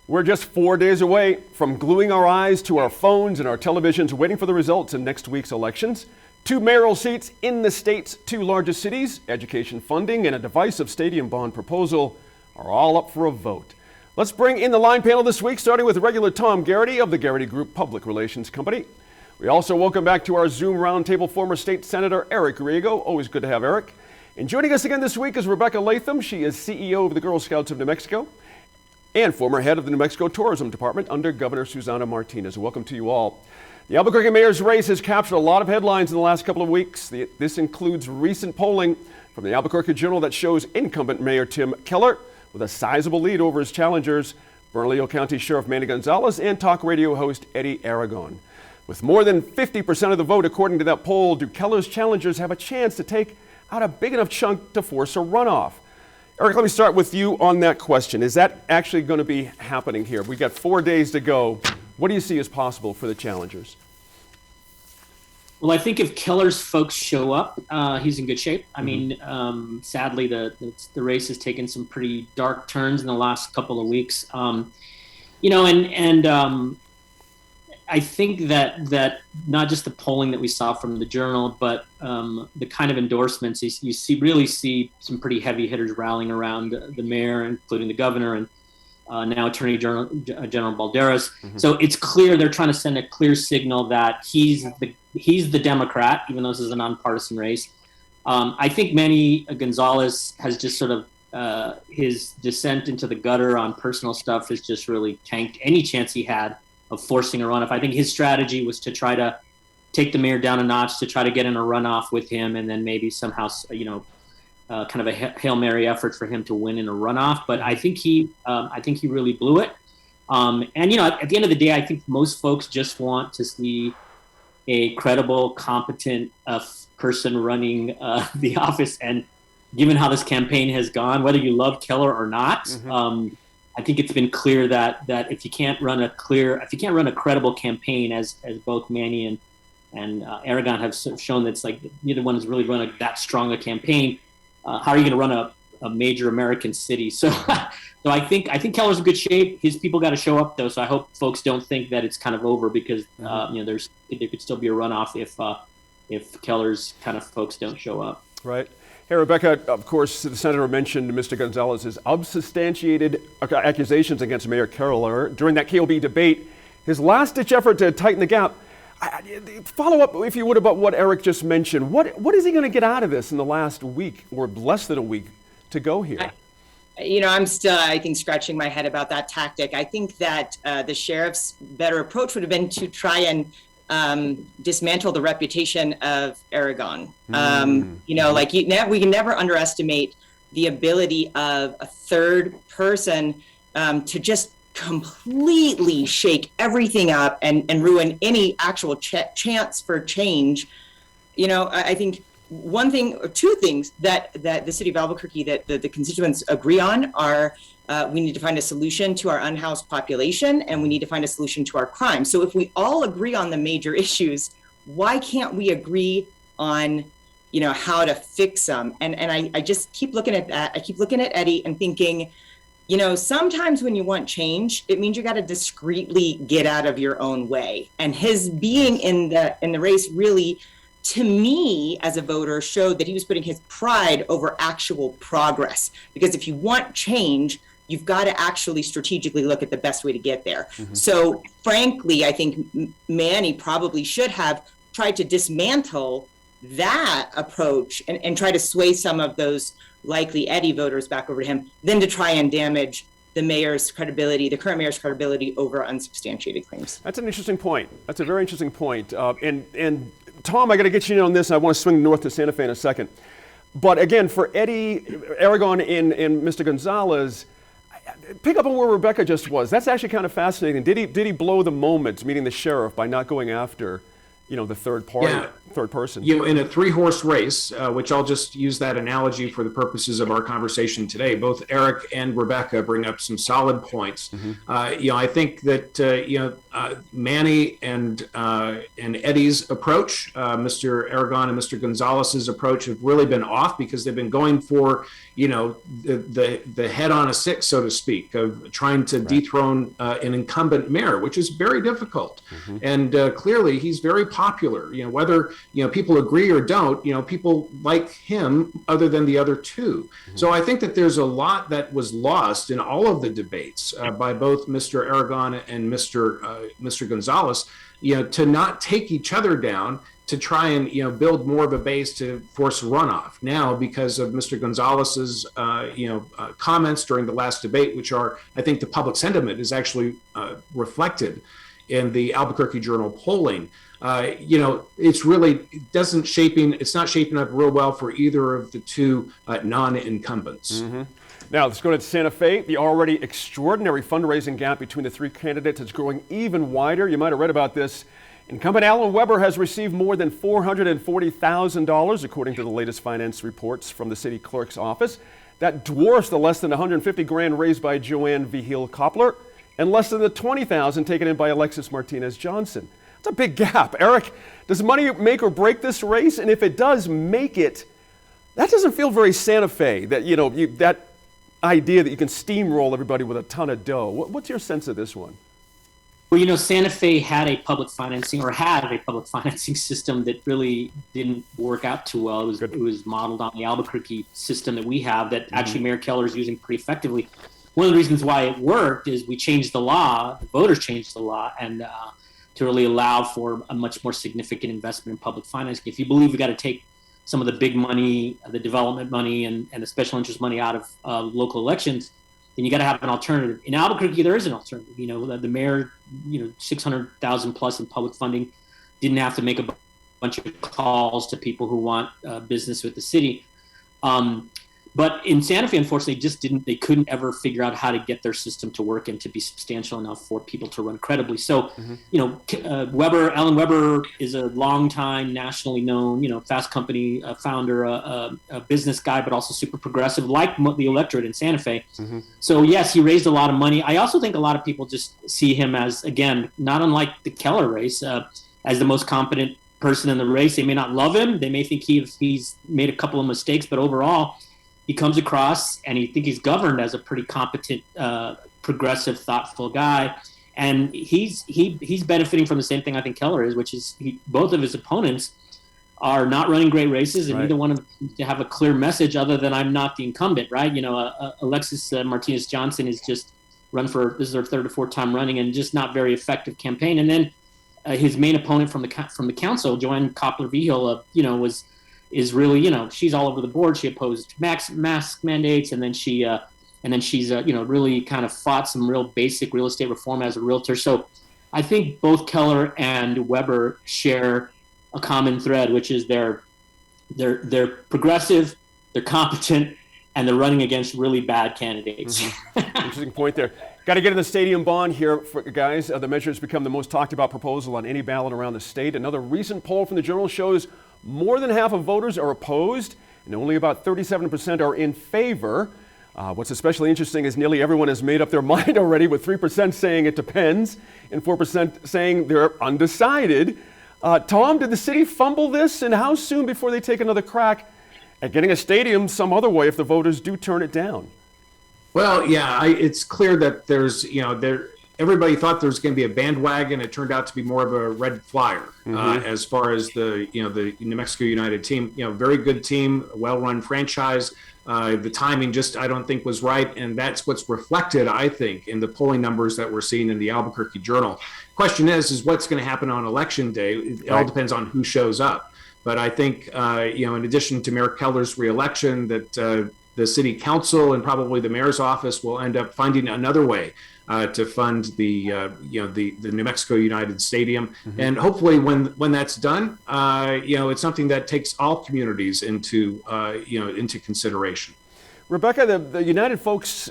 We're just 4 days away from gluing our eyes to our phones and our televisions, waiting for the results in next week's elections. 2 mayoral seats in the state's 2 largest cities, education funding, and a divisive stadium bond proposal are all up for a vote. Let's bring in the line panel this week, starting with regular Tom Garrity of the Garrity Group Public Relations Company. We also welcome back to our Zoom roundtable former State Senator Eric Griego. Always good to have Eric. And joining us again this week is Rebecca Latham. She is CEO of the Girl Scouts of New Mexico and former head of the New Mexico Tourism Department under Governor Susana Martinez. Welcome to you all. The Albuquerque mayor's race has captured a lot of headlines in the last couple of weeks. This includes recent polling from the Albuquerque Journal that shows incumbent Mayor Tim Keller with a sizable lead over his challengers, Bernalillo County Sheriff Manny Gonzalez and talk radio host Eddie Aragon. With more than 50% of the vote, according to that poll, do Keller's challengers have a chance to take out a big enough chunk to force a runoff? Eric, let me start with you on that question. Is that actually going to be happening here? We've got 4 days to go. What do you see as possible for the challengers? Well, I think if Keller's folks show up, he's in good shape. I mean, sadly, the race has taken some pretty dark turns in the last couple of weeks. I think that not just the polling that we saw from the Journal, but the kind of endorsements, you really see some pretty heavy hitters rallying around the mayor, including the governor and now Attorney General Balderas. So it's clear they're trying to send a clear signal that he's the Democrat, even though this is a nonpartisan race. I think Manny Gonzalez has just sort of his descent into the gutter on personal stuff has just really tanked any chance he had of forcing a runoff. I think his strategy was to try to take the mayor down a notch, to try to get in a runoff with him, and then maybe somehow, kind of a Hail Mary effort for him to win in a runoff. But I think he really blew it. At the end of the day, I think most folks just want to see a credible, competent person running the office. And given how this campaign has gone, whether you love Keller or not, I think it's been clear that if you can't run a credible campaign, as both Manny and Aragon have shown, that's like neither one has really run that strong a campaign. How are you going to run a major American city? So I think Keller's in good shape. His people got to show up though. So I hope folks don't think that it's kind of over because there could still be a runoff if Keller's kind of folks don't show up. Right. Hey, Rebecca, of course, the senator mentioned Mr. Gonzalez's unsubstantiated accusations against Mayor Keller during that KOB debate. His last-ditch effort to tighten the gap. Follow up, if you would, about what Eric just mentioned. What is he going to get out of this in the last week or less than a week to go here? I'm still, I think, scratching my head about that tactic. I think that the sheriff's better approach would have been to try and dismantle the reputation of Aragon. We can never underestimate the ability of a third person to just completely shake everything up and ruin any actual chance for change. I think one thing or two things that the city of Albuquerque, that the constituents agree on are we need to find a solution to our unhoused population, and we need to find a solution to our crime. So if we all agree on the major issues, why can't we agree on, how to fix them? And I just keep looking at that. I keep looking at Eddie and thinking, sometimes when you want change, it means you got to discreetly get out of your own way. And his being in the race really, to me, as a voter, showed that he was putting his pride over actual progress. Because if you want change, you've got to actually strategically look at the best way to get there. So frankly, I think Manny probably should have tried to dismantle that approach and try to sway some of those likely Eddie voters back over to him, than to try and damage the mayor's credibility, the current mayor's credibility over unsubstantiated claims. That's an interesting point. That's a very interesting point. And Tom, I got to get you in on this. I want to swing north to Santa Fe in a second. But again, for Eddie, Aragon, and Mr. Gonzalez, pick up on where Rebecca just was. That's actually kind of fascinating. Did he blow the moment, meeting the sheriff, by not going after, the third party? Yeah. third person. In a 3-horse race, which I'll just use that analogy for the purposes of our conversation today, both Eric and Rebecca bring up some solid points. I think that Manny and Eddie's approach, Mr. Aragon and Mr. Gonzalez's approach, have really been off because they've been going for the head on a stick, so to speak, of trying to dethrone an incumbent mayor, which is very difficult. And clearly, he's very popular. Whether people agree or don't, people like him other than the other two. So I think that there's a lot that was lost in all of the debates by both Mr. Aragon and Mr. Gonzalez, to not take each other down, to try and build more of a base to force runoff. Now, because of Mr. Gonzalez's comments during the last debate, which are, I think, the public sentiment is actually reflected in the Albuquerque Journal polling. It's not shaping up real well for either of the two non-incumbents. Now, let's go to Santa Fe. The already extraordinary fundraising gap between the three candidates is growing even wider. You might have read about this. Incumbent Alan Weber has received more than $440,000, according to the latest finance reports from the city clerk's office. That dwarfs the less than $150,000 raised by Joanne Vigil Koppler and less than the $20,000 taken in by Alexis Martinez Johnson. It's a big gap. Eric, does money make or break this race? And if it does make it, that doesn't feel very Santa Fe, that that idea that you can steamroll everybody with a ton of dough. What's your sense of this one? Well, Santa Fe had a public financing system that really didn't work out too well. It was modeled on the Albuquerque system that we have that actually Mayor Keller is using pretty effectively. One of the reasons why it worked is we changed the law, the voters changed the law, and to really allow for a much more significant investment in public financing. If you believe we got to take some of the big money, the development money, and the special interest money out of local elections, then you got to have an alternative. In Albuquerque, there is an alternative. The mayor, $600,000 plus in public funding, didn't have to make a bunch of calls to people who want business with the city. But in Santa Fe, unfortunately, they couldn't ever figure out how to get their system to work and to be substantial enough for people to run credibly. So, Alan Weber is a longtime nationally known, Fast Company founder, a business guy, but also super progressive, like the electorate in Santa Fe. So yes, he raised a lot of money. I also think a lot of people just see him as, again, not unlike the Keller race, as the most competent person in the race. They may not love him. They may think he's made a couple of mistakes, but overall, he comes across and he's governed as a pretty competent, progressive, thoughtful guy. And he's benefiting from the same thing I think Keller is, which is both of his opponents are not running great races, and neither one of them to have a clear message other than I'm not the incumbent, right? Alexis Martinez Johnson is just this is her third or fourth time running, and just not very effective campaign. And then his main opponent from the council, Joanne Koppler Vigil, is really, she's all over the board. She opposed mask mandates, and then she's really kind of fought some real basic real estate reform as a realtor. So I think both Keller and Weber share a common thread, which is they're progressive, they're competent, and they're running against really bad candidates. Interesting point there. Got to get in the stadium bond here, guys. The measure has become the most talked about proposal on any ballot around the state. Another recent poll from the Journal shows more than half of voters are opposed, and only about 37% are in favor. What's especially interesting is nearly everyone has made up their mind already, with 3% saying it depends and 4% saying they're undecided. Tom, did the city fumble this, and how soon before they take another crack at getting a stadium some other way if the voters do turn it down? Well, yeah, it's clear that everybody thought there was going to be a bandwagon. It turned out to be more of a red flyer as far as the New Mexico United team. Very good team, well-run franchise. The timing just, I don't think, was right, and that's what's reflected, I think, in the polling numbers that we're seeing in the Albuquerque Journal. Question is what's going to happen on election day? It all depends on who shows up. But I think, in addition to Mayor Keller's reelection, that the city council and probably the mayor's office will end up finding another way to fund the New Mexico United Stadium, and hopefully when that's done, it's something that takes all communities into consideration. Rebecca, the United folks,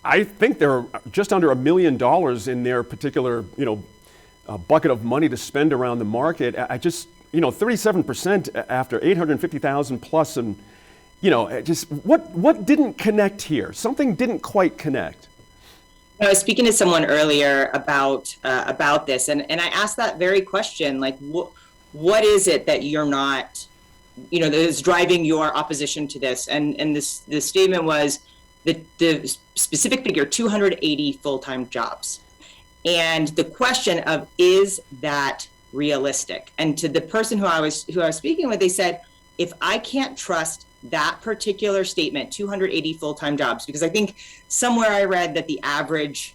I think they're just under $1 million in their particular bucket of money to spend around the market. I just 37% after 850,000 plus, and just what didn't connect here? Something didn't quite connect. I was speaking to someone earlier about this, and I asked that very question, like, what is it that you're not, that is driving your opposition to this? And the statement was that the specific figure, 280 full-time jobs. And the question of, is that realistic? And to the person who I was speaking with, they said, if I can't trust that particular statement, 280 full-time jobs, because I think somewhere I read that the average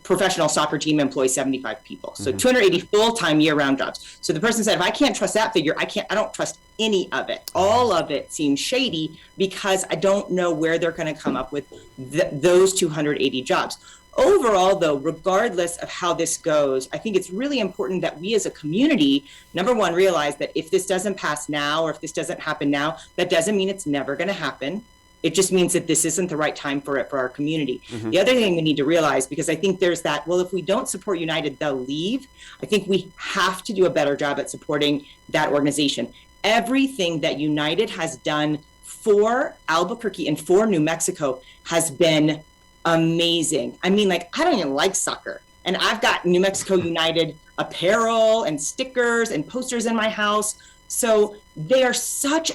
professional soccer team employs 75 people. So 280 full-time year-round jobs. So the person said, if I can't trust that figure, I don't trust any of it. All of it seems shady because I don't know where they're going to come up with those 280 jobs. Overall, though, regardless of how this goes, I think it's really important that we as a community, number one, realize that if this doesn't pass now, or if this doesn't happen now, that doesn't mean it's never going to happen. It just means that this isn't the right time for it for our community. The other thing we need to realize, because I think there's that, well, if we don't support United, they'll leave. I think we have to do a better job at supporting that organization. Everything that United has done for Albuquerque and for New Mexico has been amazing. I mean, I don't even like soccer, and I've got New Mexico United apparel and stickers and posters in my house. So they are such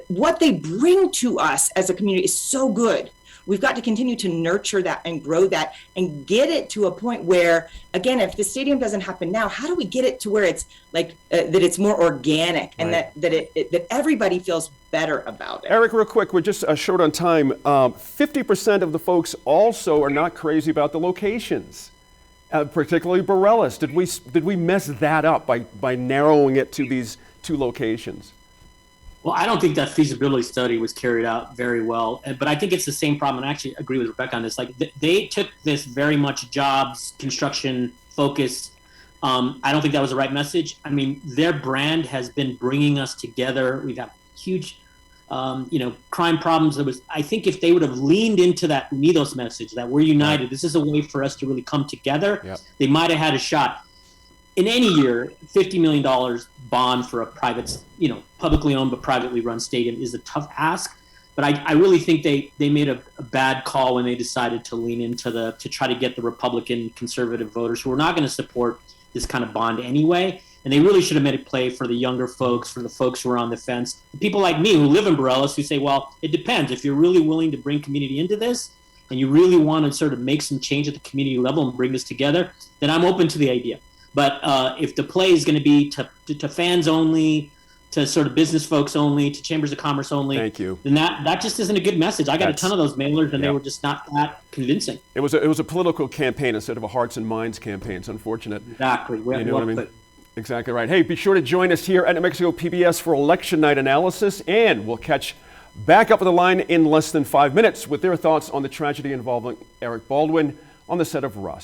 what they bring to us as a community is so good. We've got to continue to nurture that and grow that and get it to a point where, again, if the stadium doesn't happen now, how do we get it to where it's that it's more organic and right. that everybody feels better about it? Eric, real quick, we're just short on time. 50% of the folks also are not crazy about the locations, particularly Borellis. Did we mess that up by narrowing it to these two locations? Well, I don't think that feasibility study was carried out very well, but I think it's the same problem. And I actually agree with Rebecca on this. They took this very much jobs, construction focused. I don't think that was the right message. I mean, their brand has been bringing us together. We've got huge, crime problems. I think if they would have leaned into that Unidos message, that we're united, this is a way for us to really come together, they might have had a shot. In any year, $50 million bond for a private, publicly owned but privately run stadium is a tough ask. But I really think they made a bad call when they decided to lean into to try to get the Republican conservative voters who are not going to support this kind of bond anyway. And they really should have made a play for the younger folks, for the folks who are on the fence. People like me who live in Borellis who say, well, it depends. If you're really willing to bring community into this and you really want to sort of make some change at the community level and bring this together, then I'm open to the idea. But if the play is going to be to fans only, to sort of business folks only, to chambers of commerce only, thank you, then that just isn't a good message. I got a ton of those mailers, and they were just not that convincing. It was a political campaign instead of a hearts and minds campaign. It's unfortunate. Exactly. You know what I mean? Exactly right. Hey, be sure to join us here at New Mexico PBS for election night analysis, and we'll catch back up with the line in less than 5 minutes with their thoughts on the tragedy involving Eric Baldwin on the set of Rust.